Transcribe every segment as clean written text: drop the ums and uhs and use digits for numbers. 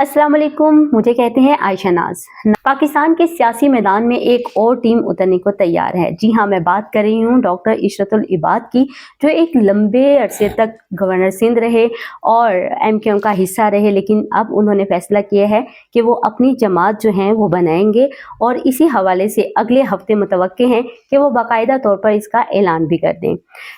अस्सलाम वालेकुम, मुझे कहते हैं आयशा नाज। पाकिस्तान के सियासी मैदान में एक और टीम उतरने को तैयार है। जी हाँ, मैं बात कर रही हूँ डॉक्टर इशरतुल इबाद की, जो एक लंबे अरसे तक गवर्नर सिंध रहे और MQM का हिस्सा रहे, लेकिन अब उन्होंने फैसला किया है कि वो अपनी जमात जो है वो बनाएंगे और इसी हवाले से अगले हफ्ते मुतवक्के हैं कि वो बाकायदा तौर पर इसका ऐलान भी कर दें।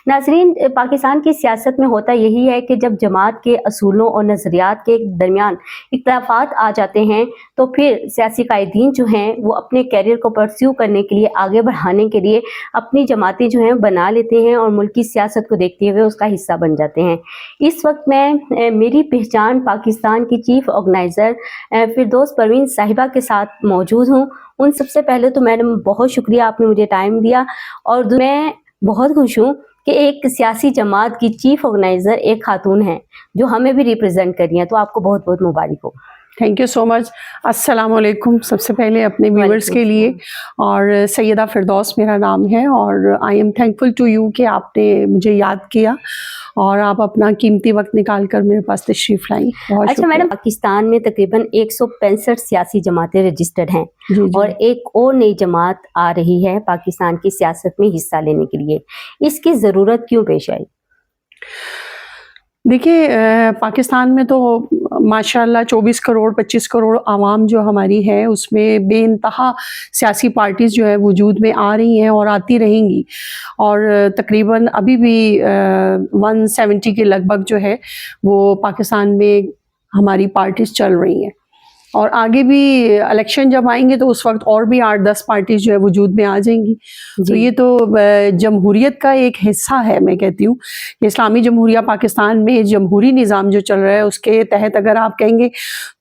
नाज़रीन, पाकिस्तान की सियासत में होता यही है कि जब जमात के असूलों और नज़रियात के दरमियान इख्तिलाफात आ जाते हैं तो फिर सियासी कायदीन जो हैं वो अपने कैरियर को परस्यू करने के लिए, आगे बढ़ाने के लिए अपनी जमातें जो हैं बना लेते हैं और मुल्की सियासत को देखते हुए उसका हिस्सा बन जाते हैं। इस वक्त मैं मेरी पहचान पाकिस्तान की चीफ ऑर्गेनाइज़र फिरदौस परवीन साहिबा के साथ मौजूद हूँ। उन सबसे पहले तो मैडम बहुत शुक्रिया, आपने मुझे टाइम दिया, और मैं बहुत खुश हूँ कि एक सियासी जमात की चीफ ऑर्गेनाइज़र एक खातून हैं जो हमें भी रिप्रेजेंट कर रही हैं, तो आपको बहुत बहुत मुबारक हो। Thank you so much. अस्सलाम वालेकुम सबसे पहले अपने व्यूअर्स के लिए, और सैयदा फिरदौस मेरा नाम है और I am thankful to you कि आपने मुझे याद किया और आप अपना कीमती वक्त निकाल कर मेरे पास तशरीफ़ लाई। बहुत अच्छा मैडम, पाकिस्तान में तकरीबन 165 सियासी जमातें रजिस्टर्ड हैं और एक और नई जमात आ रही है पाकिस्तान की सियासत में हिस्सा लेने के लिए, इसकी ज़रूरत क्यों पेश आई? देखिए, पाकिस्तान में तो माशाल्लाह 24 करोड़ 25 करोड़ आवाम जो हमारी है उसमें बेइंतहा सियासी पार्टीज़ जो है वजूद में आ रही हैं और आती रहेंगी, और तकरीबन अभी भी 170 के लगभग जो है वो पाकिस्तान में हमारी पार्टीज़ चल रही हैं, और आगे भी इलेक्शन जब आएंगे तो उस वक्त और भी 8-10 पार्टीज जो है वजूद में आ जाएंगी। तो ये तो जमहूरियत का एक हिस्सा है। मैं कहती हूँ कि इस्लामी जमहूरिया पाकिस्तान में जमहूरी निज़ाम जो चल रहा है उसके तहत अगर आप कहेंगे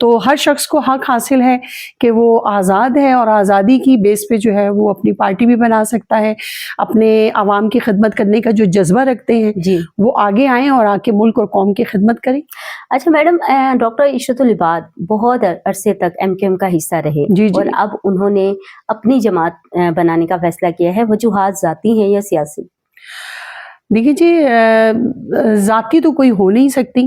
तो हर शख्स को हक हासिल है कि वो आज़ाद है और आज़ादी की बेस पे जो है वो अपनी पार्टी भी बना सकता है, अपने आवाम की खिदमत करने का जो जज्बा रखते हैं वो आगे आएँ और आके मुल्क और कौम की खिदमत करें। अच्छा मैडम, डॉक्टर इशरतुल इबाद बहुत अरसे तक MQM का हिस्सा रहे और अब उन्होंने अपनी जमात बनाने का फैसला किया है। वजूहात ज़ाती हैं या सियासी? देखिए जी, ज़ाती तो कोई हो नहीं सकती,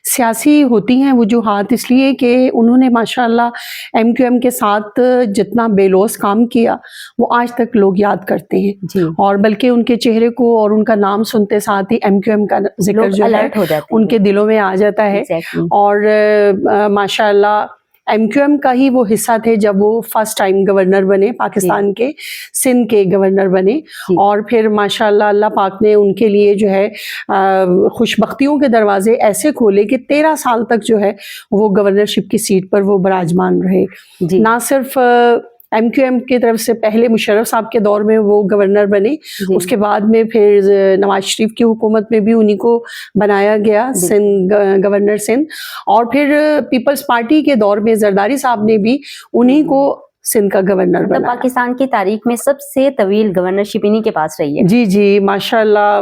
सियासी होती हैं वजूहात, इसलिए कि उन्होंने माशाअल्लाह MQM के साथ जितना बेलौस काम किया वो आज तक लोग याद करते हैं, और बल्कि उनके चेहरे को और उनका नाम सुनते साथ ही MQM का जिक्र जो है उनके दिलों में आ जाता है। और माशाअल्लाह MQM का ही वो हिस्सा थे जब वो फर्स्ट टाइम गवर्नर बने, पाकिस्तान के सिंध के गवर्नर बने, और फिर माशाअल्लाह अल्लाह पाक ने उनके लिए जो है खुशबख्तियों के दरवाजे ऐसे खोले कि 13 साल तक जो है वो गवर्नरशिप की सीट पर वो बराजमान रहे। ना सिर्फ MQM की तरफ से पहले मुशर्रफ साहब के दौर में वो गवर्नर बने, उसके बाद में फिर नवाज शरीफ की हुकूमत में भी उन्हीं को बनाया गया सिंध गवर्नर सिंध, और फिर पीपल्स पार्टी के दौर में जरदारी साहब ने भी उन्हीं को सिंध का गवर्नर बनाया। पाकिस्तान की तारीख में सबसे तवील गवर्नरशिप इन्हीं के पास रही है। जी जी माशाल्लाह,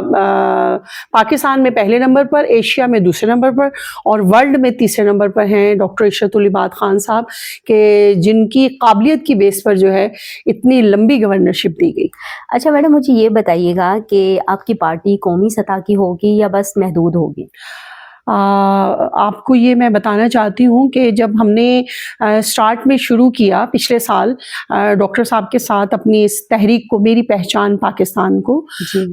पाकिस्तान में पहले नंबर पर, एशिया में दूसरे नंबर पर और वर्ल्ड में तीसरे नंबर पर हैं डॉक्टर इशरतुल इबाद खान साहब, के जिनकी काबिलियत की बेस पर जो है इतनी लंबी गवर्नरशिप दी गई। अच्छा मैडम, मुझे ये बताइएगा कि आपकी पार्टी कौमी सतह की होगी या बस महदूद होगी? आपको ये मैं बताना चाहती हूँ कि जब हमने स्टार्ट में शुरू किया पिछले साल डॉक्टर साहब के साथ अपनी इस तहरीक को, मेरी पहचान पाकिस्तान को,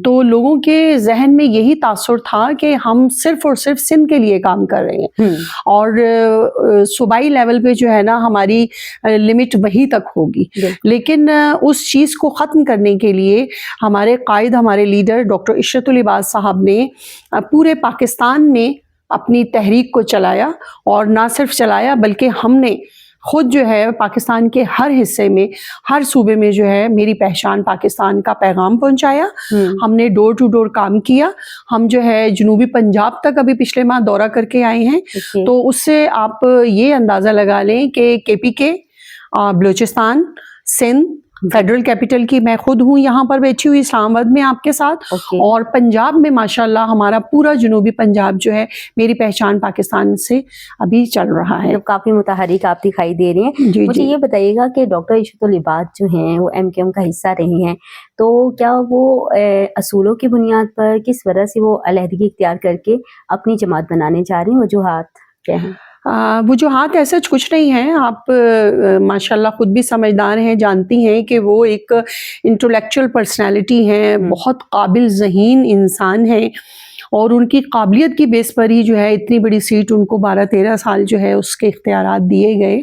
तो लोगों के जहन में यही तासुर था कि हम सिर्फ और सिर्फ सिंध के लिए काम कर रहे हैं और सूबाई लेवल पे जो है ना हमारी लिमिट वहीं तक होगी। लेकिन उस चीज़ को ख़त्म करने के लिए हमारे कायद, हमारे लीडर डॉक्टर इशरतुल इबाद साहब ने पूरे पाकिस्तान में अपनी तहरीक को चलाया, और ना सिर्फ चलाया बल्कि हमने खुद जो है पाकिस्तान के हर हिस्से में, हर सूबे में जो है मेरी पहचान पाकिस्तान का पैगाम पहुंचाया। हमने डोर टू डोर काम किया। हम जो है जनूबी पंजाब तक अभी पिछले माह दौरा करके आए हैं, तो उससे आप ये अंदाज़ा लगा लें कि KPK, Balochistan, Sindh, federal capital की मैं खुद हूँ यहाँ पर बैठी हुई इस्लामाबाद में आपके साथ, और पंजाब में माशाल्लाह हमारा पूरा जनूबी पंजाब जो है मेरी पहचान पाकिस्तान से अभी चल रहा है। काफ़ी मुतहरिक आप दिखाई दे रही हैं। मुझे ये बताइएगा कि डॉक्टर इशरतुल इबाद जो हैं वो MQM का हिस्सा रही हैं, तो क्या वो असूलों की बुनियाद पर किस वजह से वो अलहदगी इख्तियार करके अपनी जमात बनाने चाह रही हैं? वजूहात क्या हैं? وجوہات ایسا کچھ نہیں ہیں. آپ ماشاءاللہ خود بھی سمجھدار ہیں, جانتی ہیں کہ وہ ایک انٹلیکچوئل پرسنالٹی ہیں, بہت قابل ذہین انسان ہیں, اور ان کی قابلیت کی بیس پر ہی جو ہے اتنی بڑی سیٹ ان کو 12-13 سال جو ہے اس کے اختیارات دیے گئے.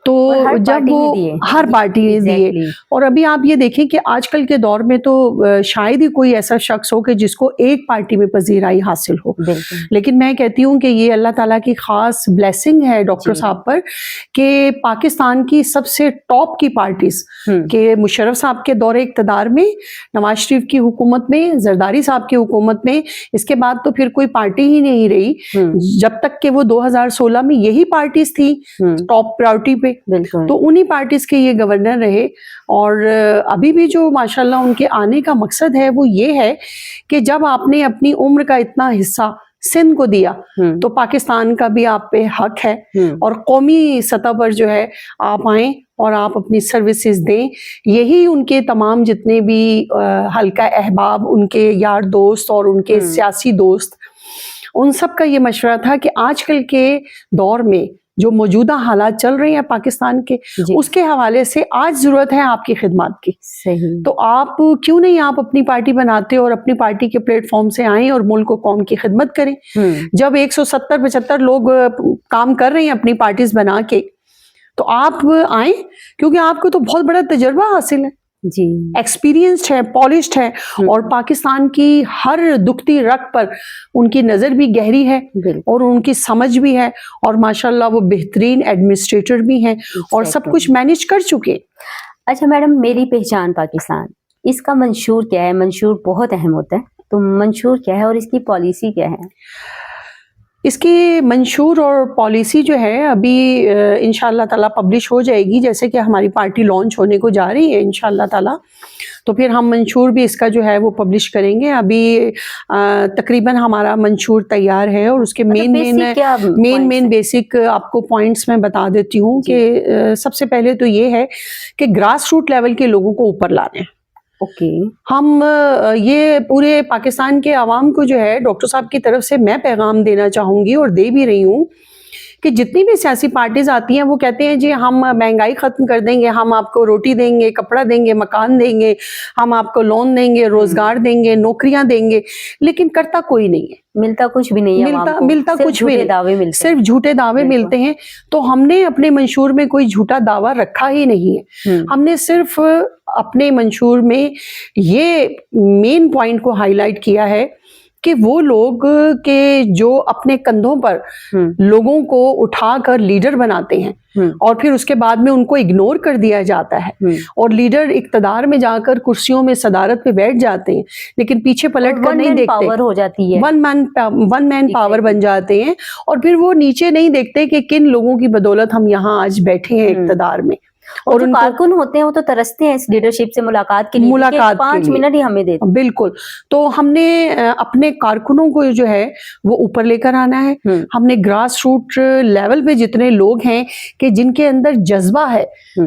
تو جب وہ ہر پارٹی نے دیے, اور ابھی آپ یہ دیکھیں کہ آج کل کے دور میں تو شاید ہی کوئی ایسا شخص ہو کہ جس کو ایک پارٹی میں پذیرائی حاصل ہو, لیکن میں کہتی ہوں کہ یہ اللہ تعالیٰ کی خاص بلیسنگ ہے ڈاکٹر صاحب پر کہ پاکستان کی سب سے ٹاپ کی پارٹیز کہ مشرف صاحب کے دور اقتدار میں, نواز شریف کی حکومت میں, زرداری صاحب کی حکومت میں, اس کے بعد تو پھر کوئی پارٹی ہی نہیں رہی جب تک کہ وہ 2016 میں یہی پارٹیز تھی ٹاپ پرائورٹی پہ. تو انہی پارٹیز کے یہ گورنر رہے, اور ابھی بھی جو ماشاءاللہ ان کے آنے کا مقصد ہے وہ یہ ہے کہ جب آپ نے اپنی عمر کا اتنا حصہ سندھ کو دیا تو پاکستان کا بھی آپ پہ حق ہے, اور قومی سطح پر جو ہے آپ آئیں اور آپ اپنی سروسز دیں. یہی ان کے تمام جتنے بھی حلقہ احباب, ان کے یار دوست اور ان کے سیاسی دوست, ان سب کا یہ مشورہ تھا کہ آج کل کے دور میں جو موجودہ حالات چل رہے ہیں پاکستان کے, اس کے حوالے سے آج ضرورت ہے آپ کی خدمات کی. تو آپ کیوں نہیں آپ اپنی پارٹی بناتے اور اپنی پارٹی کے پلیٹ فارم سے آئیں اور ملک و قوم کی خدمت کریں. جب 170-75 لوگ کام کر رہے ہیں اپنی پارٹیز بنا کے, تو آپ آئیں, کیونکہ آپ کو تو بہت بڑا تجربہ حاصل ہے, ایکسپیرینسڈ ہے, پالشڈ ہے, اور پاکستان کی ہر دکھتی رگ پر ان کی نظر بھی گہری ہے اور ان کی سمجھ بھی ہے, اور ماشاءاللہ وہ بہترین ایڈمنسٹریٹر بھی ہیں اور سب کچھ مینج کر چکے. اچھا میڈم, میری پہچان پاکستان, اس کا منشور کیا ہے؟ منشور بہت اہم ہوتا ہے, تو منشور کیا ہے اور اس کی پالیسی کیا ہے؟ اس کی منشور اور پالیسی جو ہے ابھی انشاءاللہ تعالیٰ پبلش ہو جائے گی, جیسے کہ ہماری پارٹی لانچ ہونے کو جا رہی ہے انشاءاللہ تعالیٰ, تو پھر ہم منشور بھی اس کا جو ہے وہ پبلش کریں گے. ابھی تقریباً ہمارا منشور تیار ہے, اور اس کے مین بیسک آپ کو پوائنٹس میں بتا دیتی ہوں کہ سب سے پہلے تو یہ ہے کہ گراس روٹ لیول کے لوگوں کو اوپر لانے ہیں. ہم یہ پورے پاکستان کے عوام کو جو ہے ڈاکٹر صاحب کی طرف سے میں پیغام دینا چاہوں گی اور دے بھی رہی ہوں کہ جتنی بھی سیاسی پارٹیز آتی ہیں وہ کہتے ہیں جی ہم مہنگائی ختم کر دیں گے, ہم آپ کو روٹی دیں گے, کپڑا دیں گے, مکان دیں گے, ہم آپ کو لون دیں گے, روزگار دیں گے, نوکریاں دیں گے, لیکن کرتا کوئی نہیں ہے, ملتا کچھ بھی نہیں ہے, ملتا کچھ بھی نہیں, صرف جھوٹے دعوے ملتے ہیں. تو ہم نے اپنے منشور میں کوئی جھوٹا دعویٰ رکھا ہی نہیں ہے. ہم نے صرف اپنے منشور میں یہ مین پوائنٹ کو ہائی لائٹ کیا ہے کہ وہ لوگ کہ جو اپنے کندھوں پر لوگوں کو اٹھا کر لیڈر بناتے ہیں اور پھر اس کے بعد میں ان کو اگنور کر دیا جاتا ہے, اور لیڈر اقتدار میں جا کر کرسیوں میں صدارت پہ بیٹھ جاتے ہیں لیکن پیچھے پلٹ کر نہیں دیکھتے, پاور ہو جاتی ہے, ون مین پاور بن جاتے ہیں, اور پھر وہ نیچے نہیں دیکھتے کہ کن لوگوں کی بدولت ہم یہاں آج بیٹھے ہیں اقتدار میں. اور جو کارکن ہوتے ہیں وہ تو ترستے ہیں اس لیڈرشپ سے ملاقات کے لیے, 5 منٹ ہی ہمیں دیتے. بالکل. تو ہم نے اپنے کارکنوں کو جو ہے وہ اوپر لے کر آنا ہے. ہم نے گراس روٹ لیول پہ جتنے لوگ ہیں کہ جن کے اندر جذبہ ہے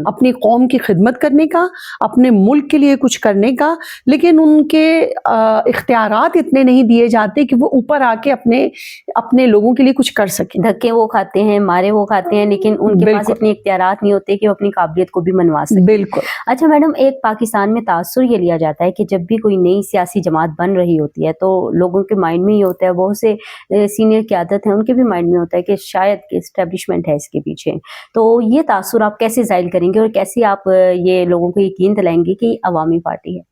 اپنی قوم کی خدمت کرنے کا, اپنے ملک کے لیے کچھ کرنے کا, لیکن ان کے اختیارات اتنے نہیں دیے جاتے کہ وہ اوپر آ کے اپنے لوگوں کے لیے کچھ کر سکیں. دھکے وہ کھاتے ہیں, مارے وہ کھاتے ہیں, لیکن ان کے پاس اتنے اختیارات نہیں ہوتے کہ وہ اپنی قابلیت کو بھی منوا سکیں. بالکل. اچھا میڈم, ایک پاکستان میں تاثر یہ لیا جاتا ہے کہ جب بھی کوئی نئی سیاسی جماعت بن رہی ہوتی ہے تو لوگوں کے مائنڈ میں یہ ہوتا ہے, بہت سے سینئر قیادت ہیں ان کے بھی مائنڈ میں ہوتا ہے کہ شاید کہ اسٹیبلشمنٹ ہے اس کے پیچھے. تو یہ تاثر آپ کیسے ظاہر کریں گے اور کیسے آپ یہ لوگوں کو یقین دلائیں گے کہ یہ عوامی پارٹی ہے؟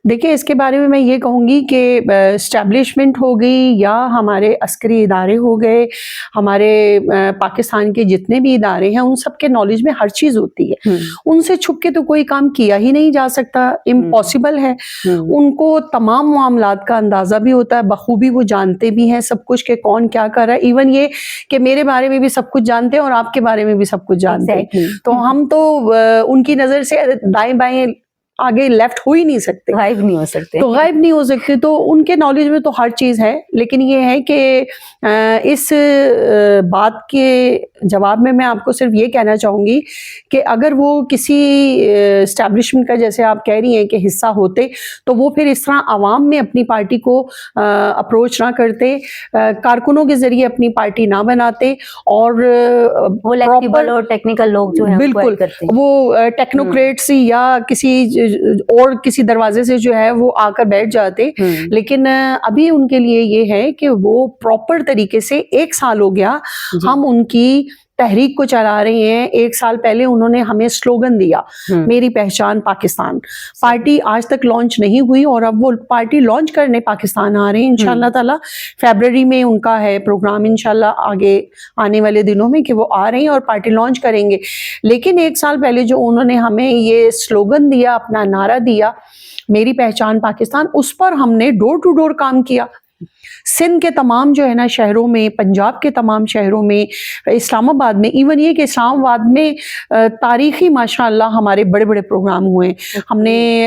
دیکھیں, اس کے بارے میں یہ کہوں گی کہ اسٹیبلشمنٹ ہو گئی یا ہمارے عسکری ادارے ہو گئے, ہمارے پاکستان کے جتنے بھی ادارے ہیں ان سب کے نالج میں ہر چیز ہوتی ہے. ان سے چھپ کے تو کوئی کام کیا ہی نہیں جا سکتا, امپاسبل ہے. ان کو تمام معاملات کا اندازہ بھی ہوتا ہے, بخوبی وہ جانتے بھی ہیں سب کچھ کہ کون کیا کر رہا ہے. ایون یہ کہ میرے بارے میں بھی سب کچھ جانتے ہیں اور آپ کے بارے میں بھی سب کچھ جانتے ہیں. تو ہم تو ان کی نظر سے دائیں بائیں آگے لیفٹ ہو ہی نہیں سکتے, غائب نہیں ہو سکتے, تو غائب نہیں ہو سکتے. تو ان کے نالج میں تو ہر چیز ہے, لیکن یہ ہے کہ اس بات کے جواب میں آپ کو صرف یہ کہنا چاہوں گی کہ اگر وہ کسی اسٹیبلشمنٹ کا, جیسے آپ کہہ رہی ہیں, کہ حصہ ہوتے, تو وہ پھر اس طرح عوام میں اپنی پارٹی کو اپروچ نہ کرتے, کارکنوں کے ذریعے اپنی پارٹی نہ بناتے, اور وہ لیکٹیبل اور ٹیکنیکل لوگ جو ہیں بالکل وہ ٹیکنوکریٹس یا کسی دروازے سے جو ہے وہ آ کر بیٹھ جاتے. لیکن ابھی ان کے لیے یہ ہے کہ وہ پراپر طریقے سے 1 سال ہو گیا ہم ان کی تحریک کو چلا رہے ہیں. 1 سال پہلے انہوں نے ہمیں سلوگن دیا, میری پہچان پاکستان. پارٹی آج تک لانچ نہیں ہوئی, اور اب وہ پارٹی لانچ کرنے پاکستان آ رہے ہیں انشاءاللہ تعالی. فیبرری میں ان کا ہے پروگرام, انشاءاللہ آگے آنے والے دنوں میں, کہ وہ آ رہے ہیں اور پارٹی لانچ کریں گے. لیکن 1 سال پہلے جو انہوں نے ہمیں یہ سلوگن دیا, اپنا نعرہ دیا, میری پہچان پاکستان, اس پر ہم نے ڈور ٹو ڈور کام کیا. سندھ کے تمام جو ہے نا شہروں میں, پنجاب کے تمام شہروں میں, اسلام آباد میں, ایون یہ کہ اسلام آباد میں تاریخی ماشاءاللہ ہمارے بڑے بڑے پروگرام ہوئے. ہم نے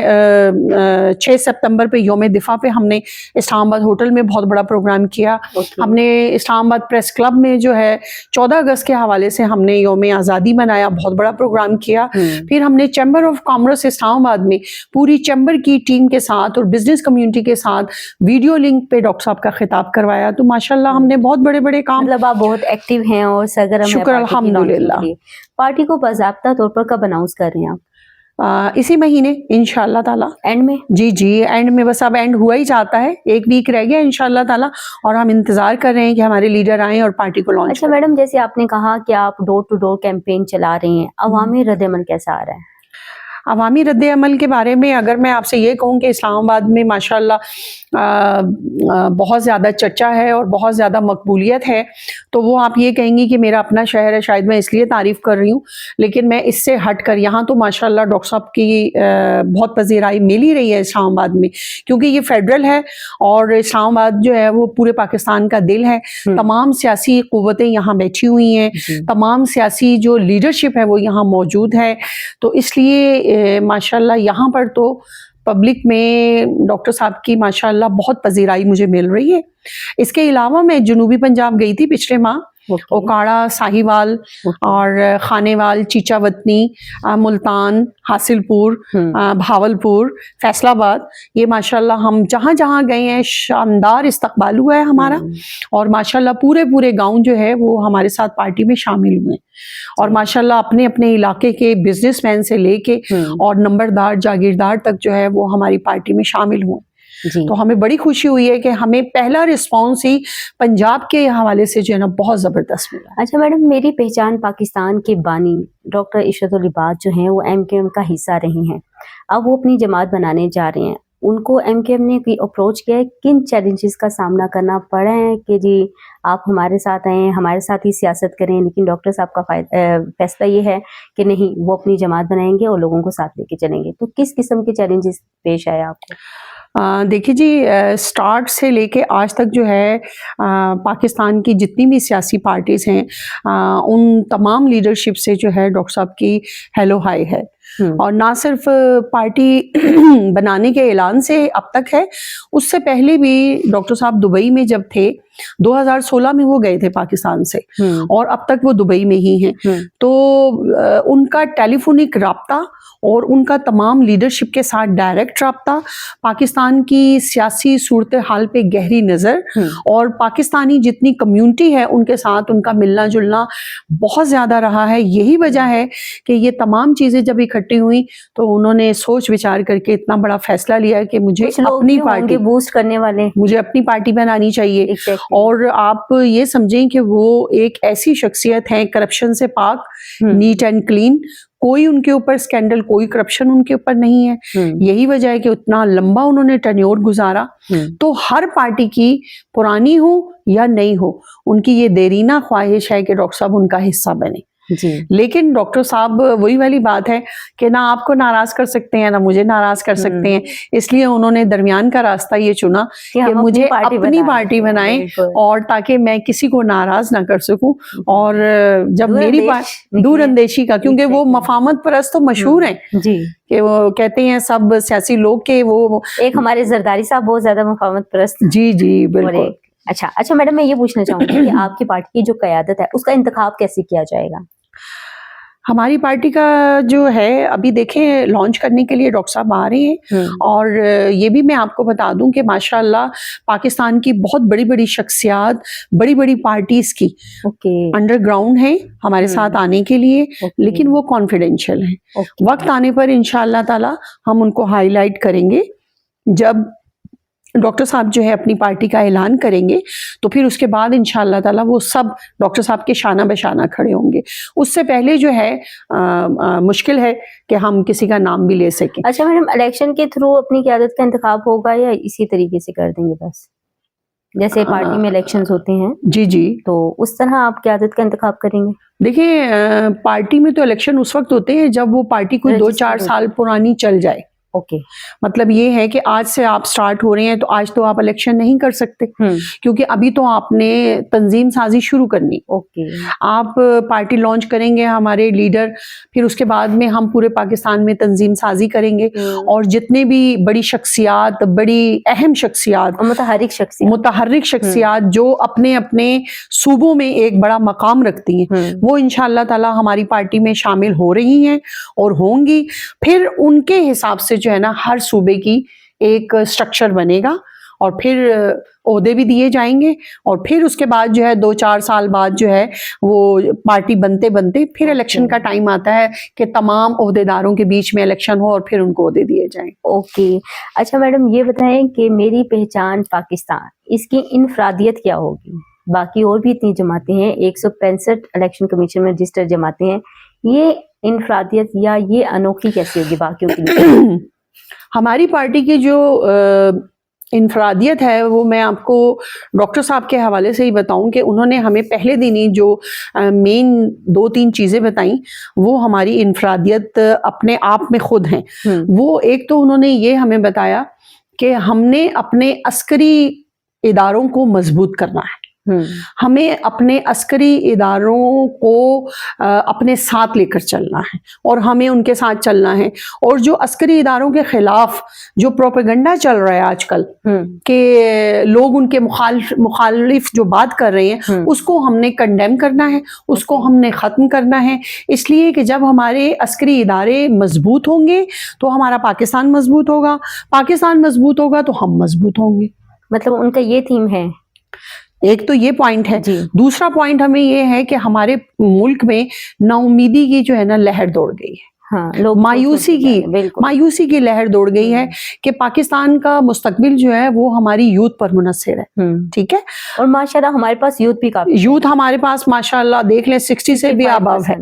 6 سپتمبر پہ یوم دفاع پہ ہم نے اسلام آباد ہوٹل میں بہت بڑا پروگرام کیا. ہم نے اسلام آباد پریس کلب میں جو ہے 14 اگست کے حوالے سے ہم نے یوم آزادی منایا, بہت بڑا پروگرام کیا. پھر ہم نے چیمبر آف کامرس اسلام آباد میں پوری چیمبر کی ٹیم کے ساتھ اور بزنس کمیونٹی کے ساتھ ویڈیو لنک پہ ڈاکٹر صاحب کا خطاب کروایا. تو ماشاءاللہ ہم نے بہت بڑے بڑے کام, مطلب آپ بہت ایکٹیو ہیں اور سرگرم ہیں. شکر الحمدللہ. پارٹی کو باضابطہ طور پر کب اناؤنس کر رہے ہیں آپ؟ اسی مہینے انشاءاللہ تعالی, اینڈ میں. جی اینڈ میں, بس اب اینڈ ہوا ہی چاہتا ہے, 1 ویک رہ گیا انشاءاللہ تعالی, اور ہم انتظار کر رہے ہیں کہ ہمارے لیڈر آئیں اور پارٹی کو لانچ. اچھا میڈم, جیسے آپ نے کہا کہ آپ ڈور ٹو ڈور کیمپین چلا رہے ہیں, عوامی رد عمل کیسا آ رہا ہے؟ عوامی رد عمل کے بارے میں اگر میں آپ سے یہ کہوں کہ اسلام آباد میں ماشاءاللہ بہت زیادہ چرچا ہے اور بہت زیادہ مقبولیت ہے, تو وہ آپ یہ کہیں گی کہ میرا اپنا شہر ہے, شاید میں اس لیے تعریف کر رہی ہوں. لیکن میں اس سے ہٹ کر یہاں تو ماشاءاللہ ڈاکٹر صاحب کی بہت پذیرائی مل ہی رہی ہے اسلام آباد میں, کیونکہ یہ فیڈرل ہے اور اسلام آباد جو ہے وہ پورے پاکستان کا دل ہے. تمام سیاسی قوتیں یہاں بیٹھی ہوئی ہیں, تمام سیاسی جو لیڈرشپ ہے وہ یہاں موجود ہے. تو اس لیے ماشاءاللہ یہاں پر تو پبلک میں ڈاکٹر صاحب کی ماشاءاللہ بہت پذیرائی مجھے مل رہی ہے. اس کے علاوہ میں جنوبی پنجاب گئی تھی پچھلے ماہ, اوکاڑا, ساہیوال اور خانیوال, چیچا وطنی, ملتان, حاصل پور, بھاولپور, فیصل آباد. یہ ماشاءاللہ ہم جہاں جہاں گئے ہیں شاندار استقبال ہوا ہے ہمارا, اور ماشاءاللہ پورے گاؤں جو ہے وہ ہمارے ساتھ پارٹی میں شامل ہوئے, اور ماشاءاللہ اپنے اپنے علاقے کے بزنس مین سے لے کے اور نمبردار جاگیردار تک جو ہے وہ ہماری پارٹی میں شامل ہوئے. تو ہمیں بڑی خوشی ہوئی ہے کہ ہمیں پہلا رسپانس ہی پنجاب کے حوالے سے جو ہے نا بہت زبردست ملا. اچھا میڈم, میری پہچان پاکستان کے بانی ڈاکٹر عشرت العباد جو ہیں وہ MKM کا حصہ رہی ہیں, اب وہ اپنی جماعت بنانے جا رہے ہیں. ان کو MKM نے کوئی اپروچ کیا ہے, کن چیلنجز کا سامنا کرنا پڑا ہے کہ جی آپ ہمارے ساتھ آئیں, ہمارے ساتھ ہی سیاست کریں, لیکن ڈاکٹر صاحب کا فیصلہ یہ ہے کہ نہیں, وہ اپنی جماعت بنائیں گے اور لوگوں کو ساتھ لے کے چلیں گے. تو کس قسم کے چیلنجز پیش آئے آپ کو؟ دیکھیے جی, سٹارٹ سے لے کے آج تک جو ہے پاکستان کی جتنی بھی سیاسی پارٹیز ہیں ان تمام لیڈرشپ سے جو ہے ڈاکٹر صاحب کی ہیلو ہائی ہے. اور نہ صرف پارٹی بنانے کے اعلان سے اب تک ہے, اس سے پہلے بھی ڈاکٹر صاحب دبئی میں جب تھے 2016 میں وہ گئے تھے پاکستان سے, اور اب تک وہ دبئی میں ہی ہیں. تو ان کا ٹیلی فونک رابطہ اور ان کا تمام لیڈرشپ کے ساتھ ڈائریکٹ رابطہ, پاکستان کی سیاسی صورتحال پہ گہری نظر, اور پاکستانی جتنی کمیونٹی ہے ان کے ساتھ ان کا ملنا جلنا بہت زیادہ رہا ہے. یہی وجہ ہے کہ یہ تمام چیزیں جب اکٹھی ہوئی تو انہوں نے سوچ وچار کر کے اتنا بڑا فیصلہ لیا کہ مجھے اپنی پارٹی بوسٹ کرنے والے, مجھے اپنی پارٹی بنانی چاہیے. اور آپ یہ سمجھیں کہ وہ ایک ایسی شخصیت ہیں کرپشن سے پاک, نیٹ اینڈ کلین, کوئی ان کے اوپر سکینڈل, کوئی کرپشن ان کے اوپر نہیں ہے. یہی وجہ ہے کہ اتنا لمبا انہوں نے ٹینیور گزارا. تو ہر پارٹی کی پرانی ہو یا نئی ہو, ان کی یہ دیرینہ خواہش ہے کہ ڈاکٹر صاحب ان کا حصہ بنے. हैं, लेकिन डॉक्टर साहब वही वाली बात है कि ना आपको नाराज कर सकते हैं ना मुझे नाराज कर सकते हैं, इसलिए उन्होंने दरमियान का रास्ता ये चुना कि मुझे अपनी पार्टी बनाएं और ताकि मैं किसी को नाराज ना कर सकूं। और जब मेरी दूर अंदेशी का, क्योंकि वो मफामत परस्त तो मशहूर हैं जी, कि वो कहते हैं सब सियासी लोग के वो एक हमारे जरदारी साहब बहुत ज्यादा मफामत परस्त। जी जी बिल्कुल। अच्छा मैडम, मैं ये पूछना चाहूंगी कि आपकी पार्टी की जो क़यादत है उसका इंतखाब कैसे किया जाएगा? हमारी पार्टी का जो है अभी देखें लॉन्च करने के लिए डॉक्टर साहब आ रहे हैं, और ये भी मैं आपको बता दूं कि माशाल्लाह पाकिस्तान की बहुत बड़ी बड़ी शख्सियात, बड़ी बड़ी पार्टीज की अंडरग्राउंड है हमारे साथ आने के लिए, लेकिन वो कॉन्फिडेंशियल है। वक्त आने पर इंशाअल्लाह ताला हम उनको हाईलाइट करेंगे। जब डॉक्टर साहब जो है अपनी पार्टी का ऐलान करेंगे तो फिर उसके बाद इंशाअल्लाह ताला वो सब डॉक्टर साहब के शाना बशाना खड़े होंगे। उससे पहले जो है मुश्किल है कि हम किसी का नाम भी ले सकें। अच्छा मैडम, इलेक्शन के थ्रू अपनी क़यादत का इंतखाब होगा या इसी तरीके से कर देंगे बस, जैसे पार्टी में इलेक्शंस होते हैं? जी जी, तो उस तरह आप क़यादत का इंतखाब करेंगे? देखिए पार्टी में तो इलेक्शन उस वक्त होते हैं जब वो पार्टी कोई 2-4 साल पुरानी चल जाए। मतलब ये है कि आज से आप स्टार्ट हो रहे हैं तो आज तो आप इलेक्शन नहीं कर सकते, क्योंकि अभी तो आपने तंजीम साजी शुरू करनी। आप पार्टी लॉन्च करेंगे हमारे लीडर, फिर उसके बाद में हम पूरे पाकिस्तान में तंजीम साजी करेंगे और जितने भी बड़ी शख्सियात, बड़ी अहम शख्सियात, मुतहर्रिक शख्सियात जो अपने अपने सूबों में एक बड़ा मकाम रखती हैं, वो इंशाअल्लाह ताला हमारी पार्टी में शामिल हो रही हैं और होंगी। फिर उनके हिसाब से जो है ना हर सूबे की एक स्ट्रक्चर बनेगा और फिर ओहदे भी दिए जाएंगे, और फिर उसके बाद जो है 2-4 साल बाद जो है वो पार्टी बनते बनते फिर इलेक्शन का टाइम आता है कि तमाम ओहदेदारों के बीच में इलेक्शन हो और फिर उनको ओहदे दिए जाएं। अच्छा मैडम, ये बताएं कि मेरी पहचान पाकिस्तान, इसकी इनफरादियत क्या होगी? बाकी और भी इतनी जमातें हैं, 165 इलेक्शन कमीशन में रजिस्टर्ड जमातें हैं, ये इनफरादियत या ये अनोखी कैसे होगी बाकियों के लिए? हमारी पार्टी की जो इनफरादियत है वो मैं आपको डॉक्टर साहब के हवाले से ही बताऊं कि उन्होंने हमें पहले दिन ही जो मेन 2-3 चीज़ें बताई वो हमारी इनफरादियत अपने आप में खुद हैं। वो एक तो उन्होंने ये हमें बताया कि हमने अपने अस्करी इदारों को मजबूत करना है, हमें अपने अस्करी इदारों को अपने साथ लेकर चलना है और हमें उनके साथ चलना है। और जो अस्करी इदारों के खिलाफ जो प्रोपेगेंडा चल रहा है आजकल कि लोग उनके मुखालिफ जो बात कर रहे हैं उसको हमने कंडेम करना है, उसको हमने ख़त्म करना है। इसलिए कि जब हमारे अस्करी इदारे मजबूत होंगे तो हमारा पाकिस्तान मजबूत होगा, पाकिस्तान मजबूत होगा तो हम मजबूत होंगे। मतलब उनका ये थीम है। एक तो ये पॉइंट है। दूसरा पॉइंट हमें ये है कि हमारे मुल्क में नाउमीदी की जो है ना लहर दौड़ गई है। लोग मायूसी की लहर दौड़ गई है कि पाकिस्तान का मुस्तकबिल जो है वो हमारी यूथ पर मुनहसर है। ठीक है, और माशाल्लाह हमारे पास यूथ भी काफी, यूथ हमारे पास माशाल्लाह देख लें 60 से भी अबव है,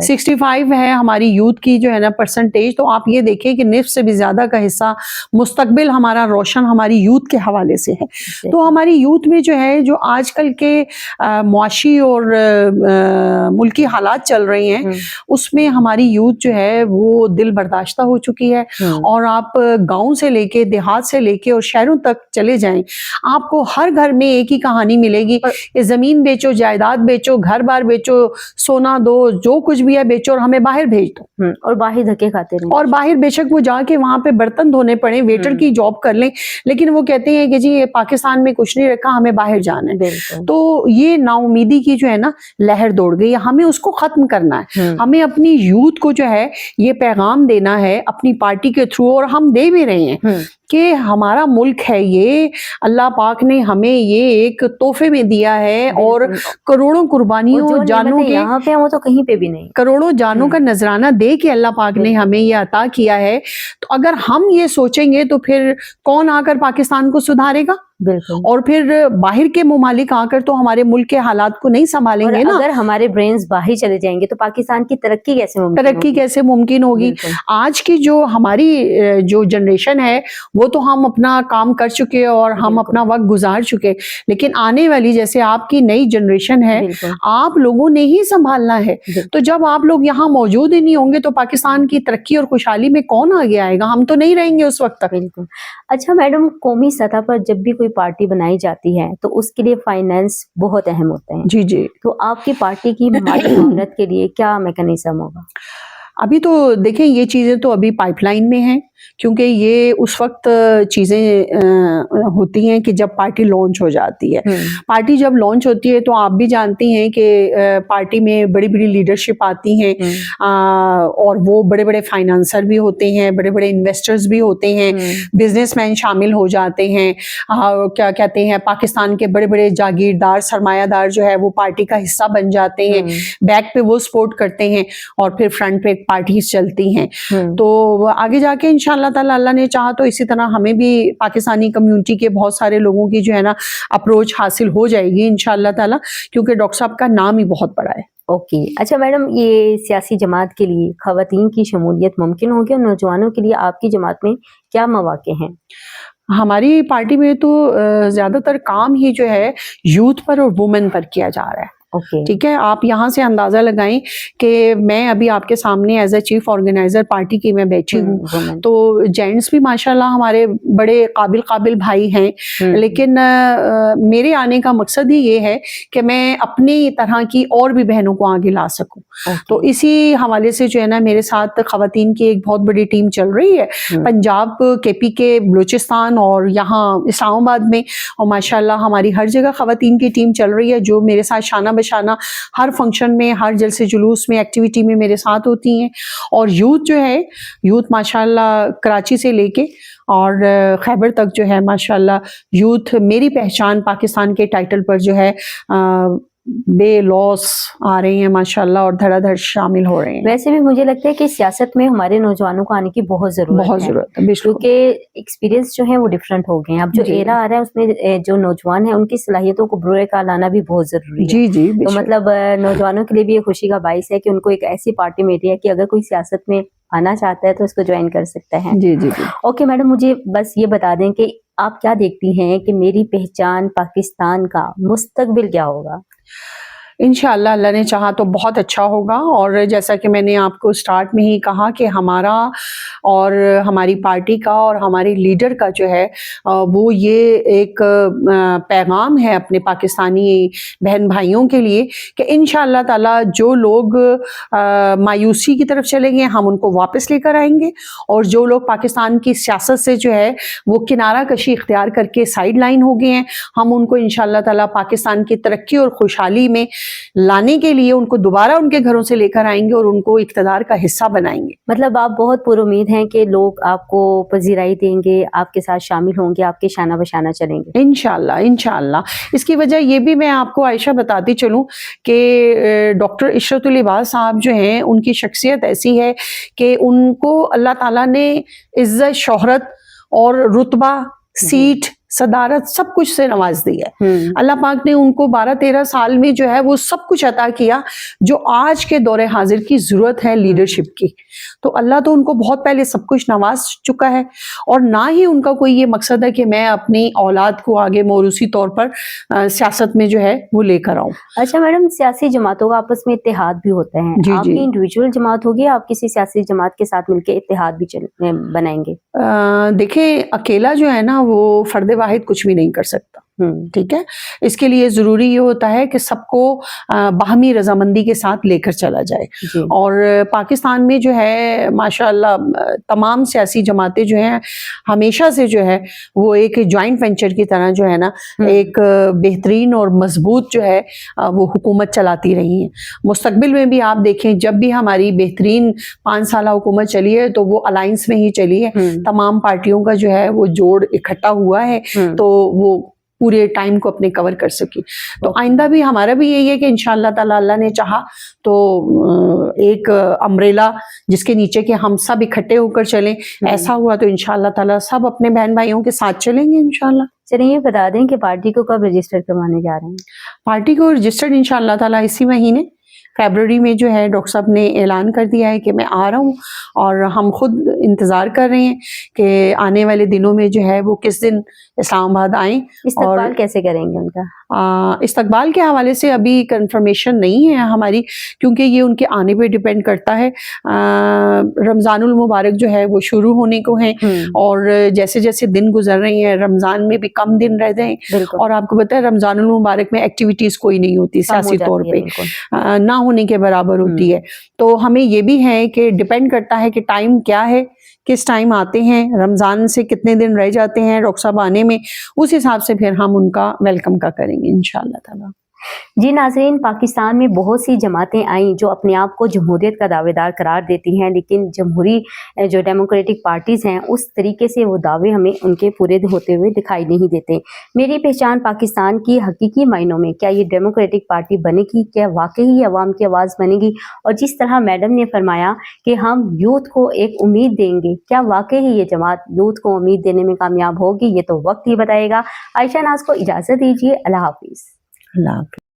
65 है हमारी यूथ की जो है ना परसेंटेज। तो आप ये देखें कि निफ्स से भी ज्यादा का हिस्सा मुस्तकबिल हमारा रोशन हमारी यूथ के हवाले से है। तो हमारी यूथ में जो है जो आजकल के मुआशी और मुल्की हालात चल रहे हैं उसमें हमारी यूथ जो है वो दिल बर्दाश्ता हो चुकी है। और आप गांव से लेके, देहात से लेके और शहरों तक चले जाएं, आपको हर घर में एक ही कहानी मिलेगी कि जमीन बेचो, जायदाद बेचो, घर बार बेचो, सोना दो, जो कुछ भी है बेचो और हमें बाहर भेज दो। और बाहर धक्के खाते रहे, और बाहर बेशक वो जाके वहां पे बर्तन धोने पड़े, वेटर की जॉब कर लें, लेकिन वो कहते हैं कि जी ये पाकिस्तान में कुछ नहीं रखा, हमें बाहर जाना है। तो ये नाउमीदी की जो है ना लहर दौड़ गई है, हमें उसको खत्म करना है। हमें अपनी यूथ को जो है ये पैगाम देना है अपनी पार्टी के थ्रू, और हम दे भी रहे हैं कि हमारा मुल्क है ये, अल्लाह पाक ने हमें ये एक तोहफे में दिया है और करोड़ों कुर्बानियों जानों के, यहाँ पे वो तो कहीं पे भी नहीं, करोड़ों जानों का नजराना दे के अल्लाह पाक ने हमें ये अता किया है। तो अगर हम ये सोचेंगे तो फिर कौन आकर पाकिस्तान को सुधारेगा? बिल्कुल। और फिर बाहर के मुमालिक आकर तो हमारे मुल्क के हालात को नहीं और संभालेंगे ना। अगर हमारे ब्रेन्स बाहर चले जाएंगे तो पाकिस्तान की तरक्की कैसे मुमकिन तरक्की होगी? कैसे मुमकिन होगी? बिल्कुल। आज की जो हमारी जो जनरेशन है वो तो हम अपना काम कर चुके और हम बिल्कुल। अपना वक्त गुजार चुके, लेकिन आने वाली जैसे आपकी नई जनरेशन है, बिल्कुल। आप लोगों ने ही संभालना है। बिल्कुल। तो जब आप लोग यहाँ मौजूद ही नहीं होंगे तो पाकिस्तान की तरक्की और खुशहाली में कौन आगे आएगा? हम तो नहीं रहेंगे उस वक्त तक। बिल्कुल। अच्छा मैडम, कौमी सतह पर जब भी कोई पार्टी बनाई जाती है तो उसके लिए फाइनेंस बहुत अहम होते हैं। जी जी। तो आपकी पार्टी की माली मामलत के लिए क्या मैकेनिज्म होगा? अभी तो देखें, ये चीज़ें तो अभी पाइपलाइन में हैं, क्योंकि ये उस वक्त चीज़ें होती हैं कि जब पार्टी लॉन्च हो जाती है। पार्टी जब लॉन्च होती है तो आप भी जानती हैं कि पार्टी में बड़ी बड़ी लीडरशिप आती हैं, और वो बड़े बड़े फाइनेंसर भी होते हैं, बड़े बड़े इन्वेस्टर्स भी होते हैं, बिजनेसमैन शामिल हो जाते हैं, क्या कहते हैं, पाकिस्तान के बड़े बड़े जागीरदार सरमायादार जो है वो पार्टी का हिस्सा बन जाते हैं, बैक पे वो सपोर्ट करते हैं और फिर फ्रंट पे पार्टीज चलती हैं। तो आगे जाके इंशाअल्लाह ताला अल्लाह ने चाहा तो इसी तरह हमें भी पाकिस्तानी कम्युनिटी के बहुत सारे लोगों की जो है ना अप्रोच हासिल हो जाएगी इंशाअल्लाह ताला, क्योंकि डॉक्टर साहब का नाम ही बहुत बड़ा है। ओके। अच्छा मैडम, ये सियासी जमात के लिए खवातीन की शमूलियत मुमकिन होगी और नौजवानों के लिए आपकी जमात में क्या मौके हैं? हमारी पार्टी में तो ज्यादातर काम ही जो है यूथ पर और वुमेन पर किया जा रहा है। ओके। ठीक है, आप यहाँ से अंदाजा लगाएं कि मैं अभी आपके सामने as a chief organiser party की मैं बैठी हूँ, तो जेंट्स भी माशाल्लाह हमारे बड़े काबिल भाई हैं, लेकिन मेरे आने का मकसद ही ये है कि मैं अपनी तरह की और भी बहनों को आगे ला सकूं। तो इसी हवाले से जो है ना मेरे साथ खवातीन की एक बहुत बड़ी टीम चल रही है, पंजाब, केपी के, बलूचिस्तान और यहाँ इस्लामाबाद में, और माशाल्लाह हमारी हर जगह खवातीन की टीम चल रही है जो मेरे साथ शाना बशाना हर फंक्शन में, हर जलसे जुलूस में, एक्टिविटी में मेरे साथ होती हैं। और यूथ जो है, यूथ माशाल्लाह कराची से लेके और खैबर तक जो है माशाल्लाह यूथ मेरी पहचान पाकिस्तान के टाइटल पर जो है बे लॉस आ रहे हैं माशाल्लाह और धड़ाधड़ शामिल हो रहे हैं। वैसे भी मुझे लगता है कि सियासत में हमारे नौजवानों को आने की बहुत जरूरत है, क्योंकि एक्सपीरियंस जो है वो डिफरेंट हो गए हैं। अब जो एरा आ रहा है उसमें जो नौजवान है उनकी सलाहियतों को बुरे का लाना भी बहुत जरूरी है। जी जी। तो मतलब नौजवानों के लिए भी ये खुशी का बाइस है कि उनको एक ऐसी पार्टी मिली है कि अगर कोई सियासत में आना चाहता है तो इसको ज्वाइन कर सकता है। जी जी। ओके मैडम, मुझे बस ये बता दें कि आप क्या देखती हैं कि मेरी पहचान पाकिस्तान का मुस्तकबिल क्या होगा? इंशाअल्लाह अल्लाह ने चाहा तो बहुत अच्छा होगा। और जैसा कि मैंने आपको स्टार्ट में ही कहा कि हमारा और हमारी पार्टी का और हमारे लीडर का जो है वो ये एक पैगाम है अपने पाकिस्तानी बहन भाइयों के लिए कि इंशाअल्लाह ताला जो लोग मायूसी की तरफ चलेंगे हम उनको वापस लेकर आएंगे, और जो लोग पाकिस्तान की सियासत से जो है वो किनारा कशी इख्तियार करके साइड लाइन हो गए हैं, हम उनको इंशाअल्लाह ताला पाकिस्तान की तरक्की और खुशहाली में लाने के लिए उनको दोबारा उनके घरों से लेकर आएंगे और उनको इक़्तिदार का हिस्सा बनाएंगे। मतलब आप बहुत पुरुमीद हैं कि लोग आपको पजीराई देंगे, आपके साथ शामिल होंगे, आपके शाना बशाना चलेंगे इंशाअल्लाह इंशाअल्लाह। इसकी वजह ये भी मैं आपको आयशा बताती चलूं कि डॉक्टर इशरतुल इबाद साहब जो हैं उनकी शख्सियत ऐसी है कि उनको अल्लाह ताला ने इज्जत, शोहरत और रुतबा, सीट, सदारत सब कुछ से नवाज दिया है। अल्लाह पाक ने उनको 12-13 साल में जो है वो सब कुछ अता किया जो आज के दौरे हाजिर की जरूरत है लीडरशिप की। तो अल्लाह तो उनको बहुत पहले सब कुछ नवाज चुका है, और ना ही उनका कोई ये मकसद है कि मैं अपनी औलाद को आगे मौरूसी तौर पर सियासत में जो है वो लेकर आऊं। अच्छा मैडम, सियासी जमातों का आपस में इत्तेहाद भी होता है, आपकी इंडिविजुअल जमात होगी, आप किसी सियासी जमात के साथ मिलकर इत्तेहाद भी बनाएंगे? देखिए, अकेला जो है ना वो फर्द वाहिद कुछ भी नहीं कर सकता। ठीक है, इसके लिए जरूरी ये होता है कि सबको बाहमी रजामंदी के साथ लेकर चला जाए। और पाकिस्तान में जो है माशाअल्लाह तमाम सियासी जमातें जो हैं हमेशा से जो है वो एक जॉइंट वेंचर की तरह जो है ना एक बेहतरीन और मजबूत जो है वो हुकूमत चलाती रही हैं। मुस्तकबिल में भी आप देखें, जब भी हमारी बेहतरीन 5 साल हुकूमत चली है तो वो अलायंस में ही चली है, तमाम पार्टियों का जो है वो जोड़ इकट्ठा हुआ है, तो वो پورے ٹائم کو اپنے کور کر سکی. تو آئندہ بھی ہمارا بھی یہی ہے کہ انشاءاللہ تعالیٰ اللہ نے چاہا تو ایک امبریلا جس کے نیچے کہ ہم سب اکٹھے ہو کر چلیں, ایسا ہوا تو انشاءاللہ تعالیٰ سب اپنے بہن بھائیوں کے ساتھ چلیں گے انشاءاللہ. چلیے یہ بتا دیں کہ پارٹی کو کب رجسٹر کروانے جا رہے ہیں؟ پارٹی کو رجسٹرڈ انشاءاللہ تعالیٰ اسی مہینے فیبرری میں جو ہے ڈاکٹر صاحب نے اعلان کر دیا ہے کہ میں آ رہا ہوں, اور ہم خود انتظار کر رہے ہیں کہ آنے والے دنوں میں جو ہے وہ کس دن اسلام آباد آئیں. استقبال کیسے کریں گے ان کا؟ استقبال کے حوالے سے ابھی کنفرمیشن نہیں ہے ہماری, کیونکہ یہ ان کے آنے پہ ڈیپینڈ کرتا ہے. رمضان المبارک جو ہے وہ شروع ہونے کو ہیں, اور جیسے جیسے دن گزر رہے ہیں رمضان میں بھی کم دن رہ گئے, اور آپ کو پتہ ہے رمضان المبارک میں ایکٹیویٹیز کوئی نہیں ہوتی سیاسی طور پہ, نہ ہونے کے برابر ہوتی ہے. تو ہمیں یہ بھی ہے کہ ڈیپینڈ کرتا ہے کہ ٹائم کیا ہے, کس ٹائم آتے ہیں, رمضان سے کتنے دن رہ جاتے ہیں ڈاکٹر صاحب آنے میں, اس حساب سے پھر ہم ان کا ویلکم کا کریں گے انشاءاللہ تعالیٰ. جی ناظرین, پاکستان میں بہت سی جماعتیں آئیں جو اپنے آپ کو جمہوریت کا دعوے دار قرار دیتی ہیں, لیکن جمہوری جو ڈیموکریٹک پارٹیز ہیں اس طریقے سے وہ دعوے ہمیں ان کے پورے ہوتے ہوئے دکھائی نہیں دیتے. میری پہچان پاکستان کی حقیقی معنوں میں کیا یہ ڈیموکریٹک پارٹی بنے گی؟ کیا واقعی عوام کی آواز بنے گی؟ اور جس طرح میڈم نے فرمایا کہ ہم یوتھ کو ایک امید دیں گے, کیا واقعی یہ جماعت یوتھ کو امید دینے میں کامیاب ہوگی؟ یہ تو وقت ہی بتائے گا. عائشہ ناز کو اجازت دیجیے, اللہ حافظ. اللہ حافظ.